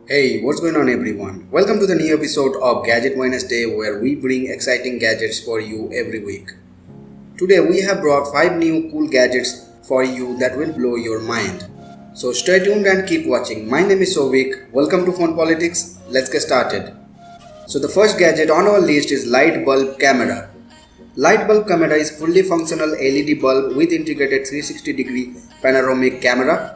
Hey, what's going on everyone? Welcome to the new episode of Gadget Wednesday where we bring exciting gadgets for you every week. Today we have brought 5 new cool gadgets for you that will blow your mind. So stay tuned and keep watching. My name is Sovik. Welcome to Phone Politics. Let's get started. So the first gadget on our list is light bulb camera. Light bulb camera is fully functional LED bulb with integrated 360-degree panoramic camera.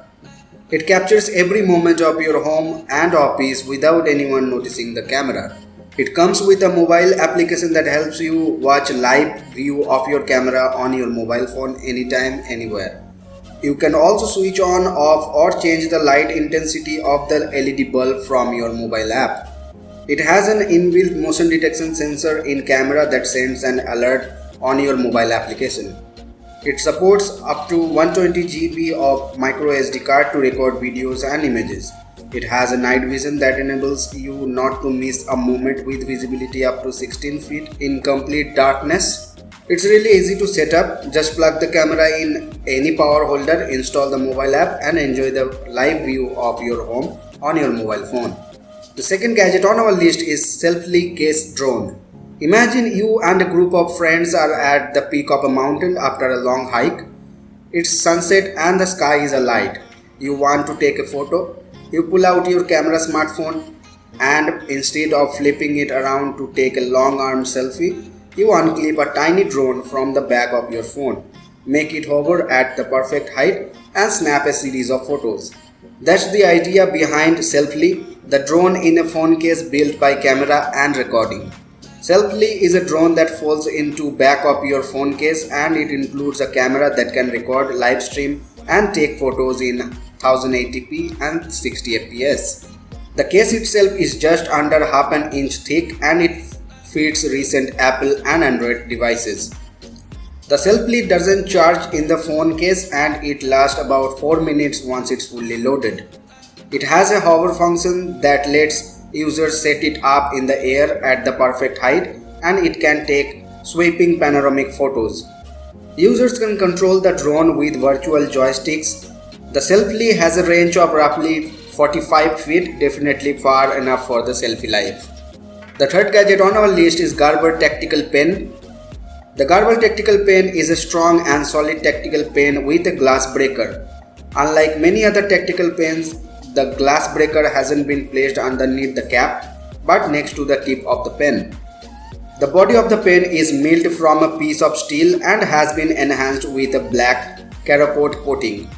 It captures every moment of your home and office without anyone noticing the camera. It comes with a mobile application that helps you watch live view of your camera on your mobile phone anytime, anywhere. You can also switch on, off or change the light intensity of the LED bulb from your mobile app. It has an inbuilt motion detection sensor in camera that sends an alert on your mobile application. It supports up to 120 GB of micro SD card to record videos and images. It has a night vision that enables you not to miss a moment with visibility up to 16 feet in complete darkness. It's really easy to set up. Just plug the camera in any power holder, install the mobile app and enjoy the live view of your home on your mobile phone. The second gadget on our list is Selfie Case Drone. Imagine you and a group of friends are at the peak of a mountain after a long hike. It's sunset and the sky is alight. You want to take a photo. You pull out your camera smartphone and instead of flipping it around to take a long arm selfie, you unclip a tiny drone from the back of your phone, make it hover at the perfect height and snap a series of photos. That's the idea behind Selfie, the drone in a phone case built by camera and recording. Selfie is a drone that folds into back of your phone case and it includes a camera that can record, live stream and take photos in 1080p and 60 fps. The case itself is just under half an inch thick and it fits recent Apple and Android devices. The Selfie doesn't charge in the phone case and it lasts about 4 minutes once it's fully loaded. It has a hover function that lets users set it up in the air at the perfect height and it can take sweeping panoramic photos. Users can control the drone with virtual joysticks. The Selfie has a range of roughly 45 feet, definitely far enough for the selfie life. The third gadget on our list is Gerber Tactical Pen. The Gerber Tactical Pen is a strong and solid tactical pen with a glass breaker. Unlike many other tactical pens, the glass breaker hasn't been placed underneath the cap but next to the tip of the pen. The body of the pen is milled from a piece of steel and has been enhanced with a black Cerakote coating.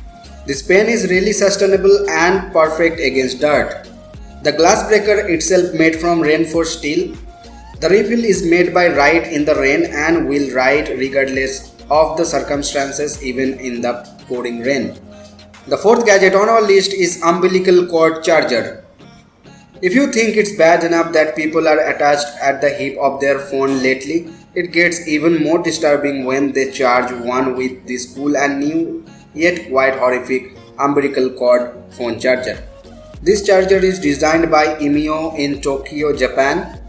This pen is really sustainable and perfect against dirt. The glass breaker itself made from reinforced steel. The refill is made by Ride in the Rain and will ride regardless of the circumstances, even in the pouring rain. The fourth gadget on our list is umbilical cord charger. If you think it's bad enough that people are attached at the hip of their phone lately, it gets even more disturbing when they charge one with this cool and new yet quite horrific umbilical cord phone charger. This charger is designed by Imeo in Tokyo, Japan.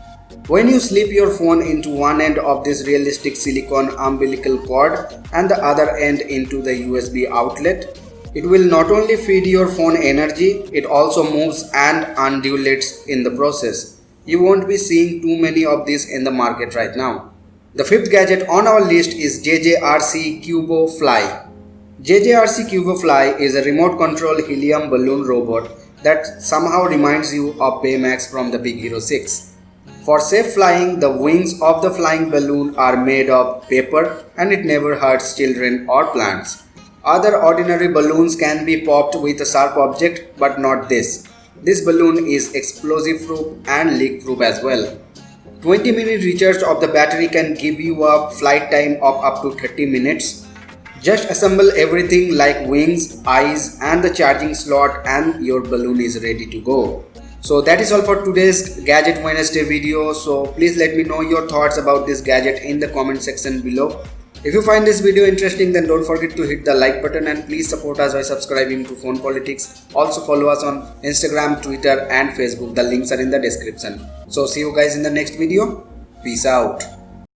When you slip your phone into one end of this realistic silicone umbilical cord and the other end into the USB outlet, it will not only feed your phone energy, it also moves and undulates in the process. You won't be seeing too many of these in the market right now. The fifth gadget on our list is JJRC Cubo Fly. JJRC Cubo Fly is a remote control helium balloon robot that somehow reminds you of Baymax from the Big Hero 6. For safe flying, the wings of the flying balloon are made of paper and it never hurts children or plants. Other ordinary balloons can be popped with a sharp object, but not this. This balloon is explosive proof and leak proof as well. 20-minute recharge of the battery can give you a flight time of up to 30 minutes. Just assemble everything like wings, eyes and the charging slot and your balloon is ready to go. So that is all for today's Gadget Wednesday video. So please let me know your thoughts about this gadget in the comment section below. If you find this video interesting, then don't forget to hit the like button and please support us by subscribing to Phone Politics. Also follow us on Instagram, Twitter and Facebook. The links are in the description. So see you guys in the next video. Peace out.